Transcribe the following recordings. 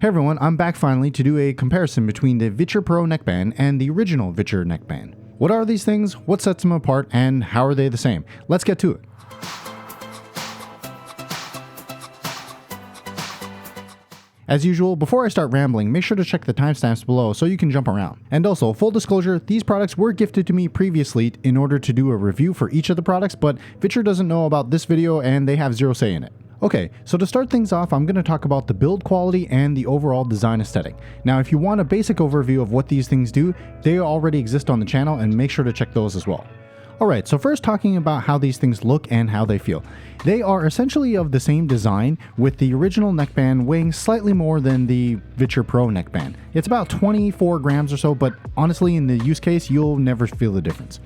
Hey everyone, I'm back finally to do a comparison between the VITURE PRO Neckband and the original Viture Neckband. What are these things, what sets them apart, and how are they the same? Let's get to it. As usual, before I start rambling, make sure to check the timestamps below so you can jump around. And also, full disclosure, these products were gifted to me previously in order to do a review for each of the products, but Viture doesn't know about this video and they have zero say in it. Okay, so to start things off, I'm going to talk about the build quality and the overall design aesthetic. Now, if you want a basic overview of what these things do, they already exist on the channel and make sure to check those as well. Alright, so first talking about how these things look and how they feel. They are essentially of the same design, with the original neckband weighing slightly more than the Viture Pro neckband. It's about 24 grams or so, but honestly in the use case, you'll never feel the difference.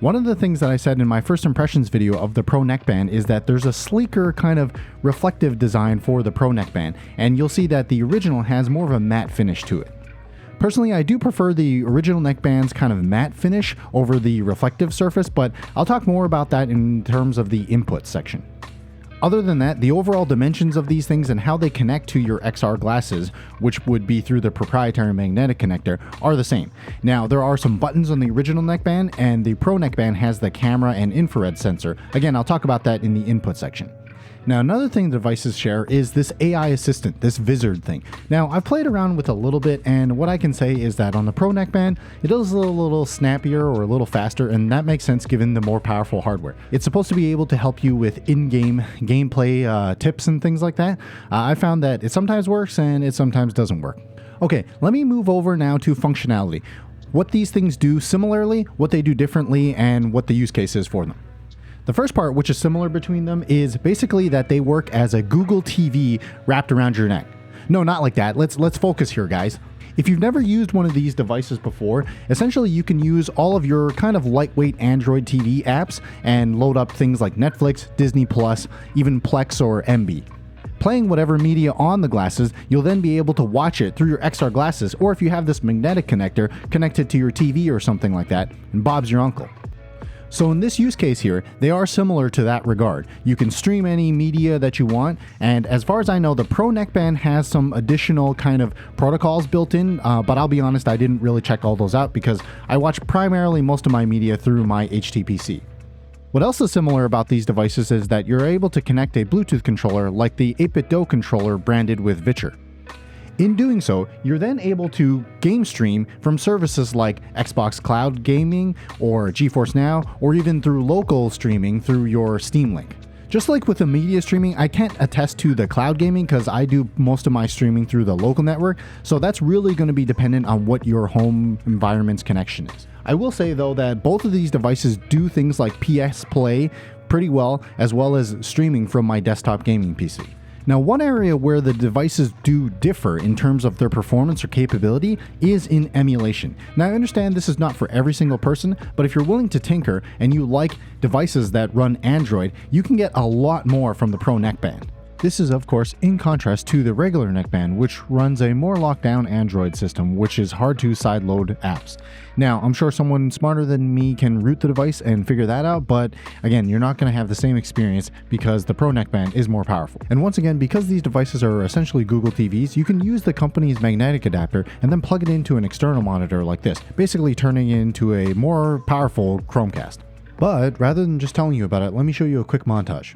One of the things that I said in my first impressions video of the Pro neckband is that there's a sleeker kind of reflective design for the Pro neckband, and you'll see that the original has more of a matte finish to it. Personally, I do prefer the original neckband's kind of matte finish over the reflective surface, but I'll talk more about that in terms of the input section. Other than that, the overall dimensions of these things and how they connect to your XR glasses, which would be through the proprietary magnetic connector, are the same. Now, there are some buttons on the original neckband, and the Pro neckband has the camera and infrared sensor. Again, I'll talk about that in the input section. Now, another thing the devices share is this AI assistant, this VIZARD thing. Now, I've played around with a little bit, and what I can say is that on the Pro neckband, it is a little snappier or a little faster, and that makes sense given the more powerful hardware. It's supposed to be able to help you with in-game gameplay tips and things like that. I found that it sometimes works and it sometimes doesn't work. Okay, let me move over now to functionality. What these things do similarly, what they do differently, and what the use case is for them. The first part, which is similar between them, is basically that they work as a Google TV wrapped around your neck. No, not like that. Let's focus here, guys. If you've never used one of these devices before, essentially you can use all of your kind of lightweight Android TV apps and load up things like Netflix, Disney+, even Plex or MB. Playing whatever media on the glasses, you'll then be able to watch it through your XR glasses, or if you have this magnetic connector, connect it to your TV or something like that, and Bob's your uncle. So in this use case here, they are similar to that regard. You can stream any media that you want, and as far as I know, the Pro neckband has some additional kind of protocols built in, but I'll be honest, I didn't really check all those out because I watch primarily most of my media through my HTPC. What else is similar about these devices is that you're able to connect a Bluetooth controller like the 8-bit Do controller branded with Viture. In doing so, you're then able to game stream from services like Xbox Cloud Gaming or GeForce Now, or even through local streaming through your Steam Link. Just like with the media streaming, I can't attest to the cloud gaming because I do most of my streaming through the local network, so that's really going to be dependent on what your home environment's connection is. I will say though that both of these devices do things like PS Play pretty well as streaming from my desktop gaming PC. Now, one area where the devices do differ in terms of their performance or capability is in emulation. Now, I understand this is not for every single person, but if you're willing to tinker and you like devices that run Android, you can get a lot more from the Pro neckband. This is, of course, in contrast to the regular neckband, which runs a more locked down Android system, which is hard to sideload apps. Now, I'm sure someone smarter than me can root the device and figure that out, but again, you're not going to have the same experience because the Pro neckband is more powerful. And once again, because these devices are essentially Google TVs, you can use the company's magnetic adapter and then plug it into an external monitor like this, basically turning it into a more powerful Chromecast. But rather than just telling you about it, let me show you a quick montage.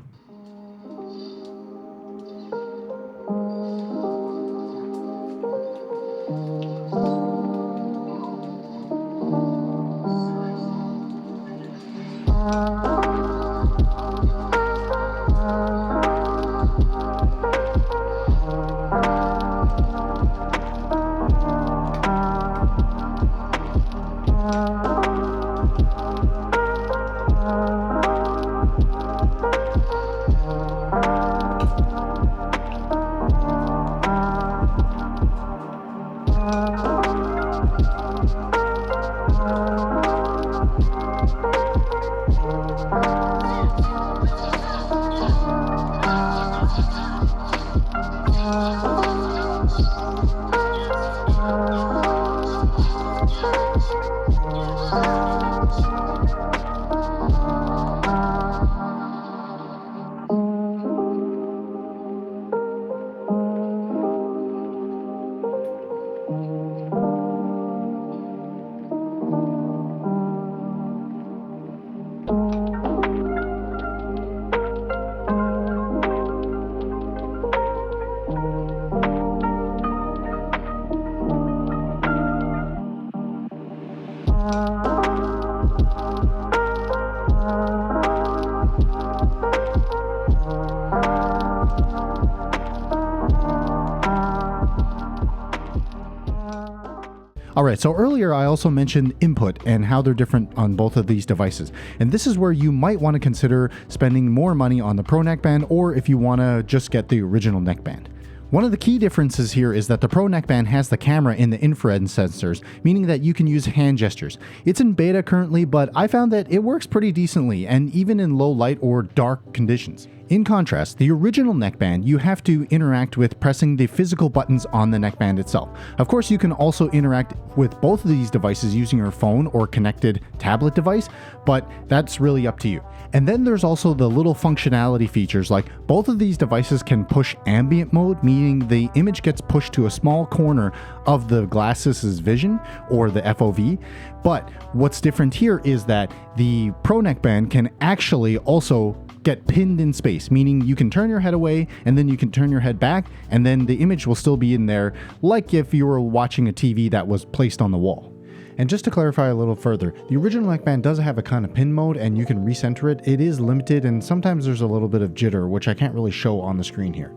Alright, so earlier I also mentioned input and how they're different on both of these devices. And this is where you might want to consider spending more money on the Pro Neckband, or if you want to just get the original neckband. One of the key differences here is that the Pro Neckband has the camera in the infrared sensors, meaning that you can use hand gestures. It's in beta currently, but I found that it works pretty decently, and even in low light or dark conditions. In contrast, the original neckband, you have to interact with pressing the physical buttons on the neckband itself. Of course, you can also interact with both of these devices using your phone or connected tablet device, but that's really up to you. And then there's also the little functionality features, like both of these devices can push ambient mode, meaning the image gets pushed to a small corner of the glasses' vision, or the FOV. But what's different here is that the Pro Neckband can actually also get pinned in space, meaning you can turn your head away and then you can turn your head back, and then the image will still be in there, like if you were watching a TV that was placed on the wall. And just to clarify a little further, the original neckband does have a kind of pin mode and you can recenter it. It is limited and sometimes there's a little bit of jitter, which I can't really show on the screen here.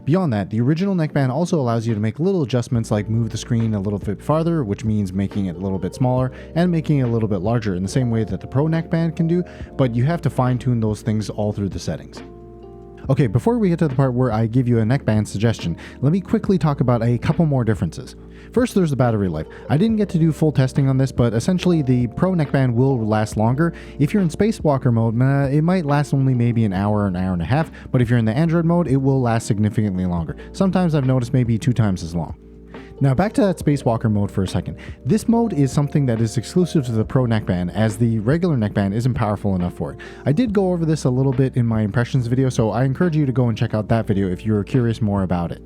Beyond that, the original neckband also allows you to make little adjustments like move the screen a little bit farther, which means making it a little bit smaller, and making it a little bit larger in the same way that the Pro Neckband can do, but you have to fine tune those things all through the settings. Okay, before we get to the part where I give you a neckband suggestion, let me quickly talk about a couple more differences. First, there's the battery life. I didn't get to do full testing on this, but essentially the Pro Neckband will last longer. If you're in spacewalker mode, it might last only maybe an hour and a half, but if you're in the Android mode, it will last significantly longer. Sometimes I've noticed maybe 2 times as long. Now back to that spacewalker mode for a second. This mode is something that is exclusive to the Pro Neckband, as the regular neckband isn't powerful enough for it. I did go over this a little bit in my impressions video, so I encourage you to go and check out that video if you're curious more about it.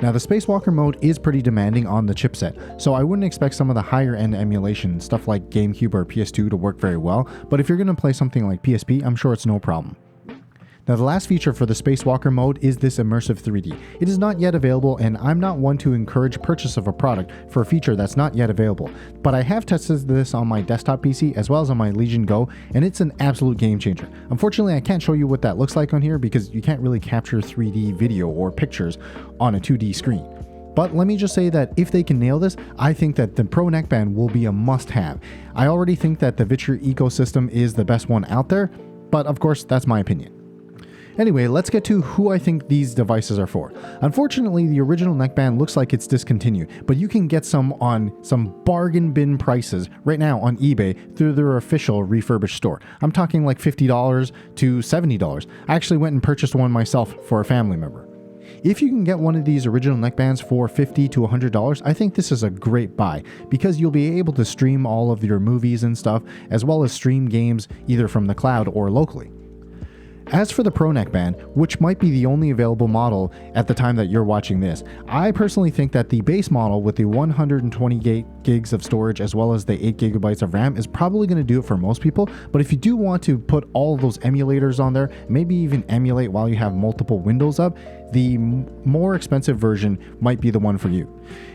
Now the spacewalker mode is pretty demanding on the chipset, so I wouldn't expect some of the higher end emulation, stuff like GameCube or PS2, to work very well, but if you're going to play something like PSP, I'm sure it's no problem. Now the last feature for the spacewalker mode is this immersive 3D. It is not yet available, and I'm not one to encourage purchase of a product for a feature that's not yet available, but I have tested this on my desktop PC as well as on my Legion Go, and it's an absolute game changer. Unfortunately, I can't show you what that looks like on here because you can't really capture 3D video or pictures on a 2D screen. But let me just say that if they can nail this, I think that the Pro Neckband will be a must-have. I already think that the Viture ecosystem is the best one out there, but of course, that's my opinion. Anyway, let's get to who I think these devices are for. Unfortunately, the original neckband looks like it's discontinued, but you can get some on some bargain bin prices right now on eBay through their official refurbished store. I'm talking like $50 to $70. I actually went and purchased one myself for a family member. If you can get one of these original neckbands for $50 to $100, I think this is a great buy because you'll be able to stream all of your movies and stuff, as well as stream games either from the cloud or locally. As for the Pro Neckband, which might be the only available model at the time that you're watching this, I personally think that the base model with the 128 gigs of storage as well as the 8 gigabytes of RAM is probably going to do it for most people, but if you do want to put all of those emulators on there, maybe even emulate while you have multiple windows up, the more expensive version might be the one for you.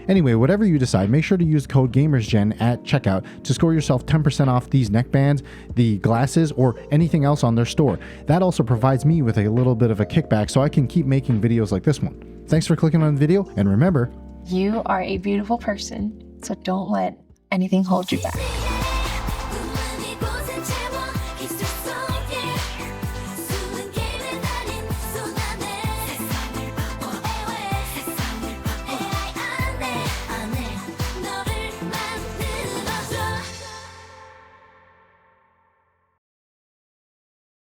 Anyway, whatever you decide, make sure to use code GAMERSGEN at checkout to score yourself 10% off these neckbands, the glasses, or anything else on their store. That also provides me with a little bit of a kickback so I can keep making videos like this one. Thanks for clicking on the video, and remember, you are a beautiful person, so don't let anything hold you back.